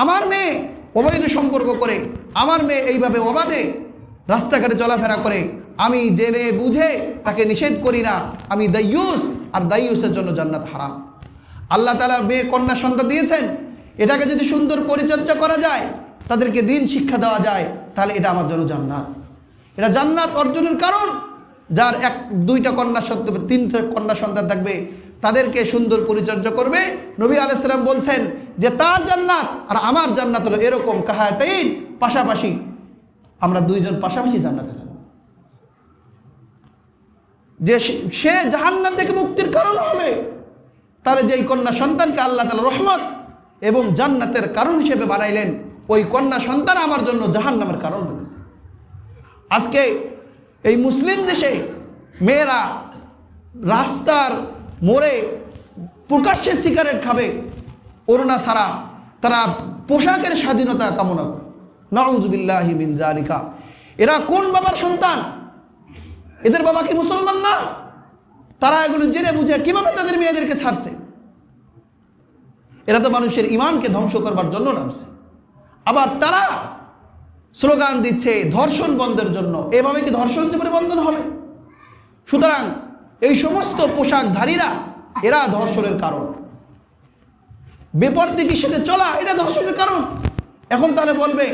আমার মেয়ে অবৈধ সম্পর্ক করে, আমার মেয়ে এইভাবে অবাধে রাস্তাঘাটে চলাফেরা করে, আমি জেনে বুঝে তাকে নিষেধ করি না, আমি দায়ুস, আর দায়ুসের জন্য জান্নাত হারাম। আল্লাহ তাআলা মেয়ে কন্যা সন্তান দিয়েছেন, এটাকে যদি সুন্দর পরিচর্যা করা যায়, তাদেরকে দিন শিক্ষা দেওয়া যায়, তাহলে এটা আমার জন্য জান্নাত। এটা জান্নাত অর্জনের কারণ। যার 1-2টা কন্যা সন্তান, 3টা কন্যা সন্তান থাকবে, তাদেরকে সুন্দর পরিচর্যা করবে, নবী আলাইহিস সালাম বলছেন যে তার জান্নাত আর আমার জান্নাত হলো এরকম কাহাতাইন, পাশাপাশি, আমরা দুইজন পাশাপাশি জান্নাতে থাকব। যে সে জাহান্নাম থেকে মুক্তির কারণ হবে, তাহলে যেই কন্যা সন্তানকে আল্লাহ তাআলা রহমত এবং জান্নাতের কারণ হিসেবে বানাইলেন, ওই কন্যা সন্তান আমার জন্য জাহান্নামের কারণ হয়েছে। আজকে এই মুসলিম দেশে মেয়েরা রাস্তার মোড়ে প্রকাশ্যে সিগারেট খাবে, ওড়না ছাড়া, তারা পোশাকের স্বাধীনতা কামনা করে। নাউযুবিল্লাহি মিন যালিকা। এরা কোন বাবার সন্তান? এদের বাবা কি মুসলমান না? তারা এগুলো জেনে বুঝে কিভাবে তাদের মেয়েদেরকে ছাড়ছে? এরা তো মানুষের ঈমানকে ধ্বংস করবার জন্য নামছে। আবার তারা স্লোগান দিচ্ছে ধর্ষণ বন্ধের জন্য। এভাবে কি ধর্ষণ জীবনে বন্ধন হবে? সুতরাং এই সমস্ত পোশাকধারীরা এরা ধর্ষণের কারণ। বেপরদিকির সাথে চলা এটা ধর্ষণের কারণ। এখন তাহলে বলবে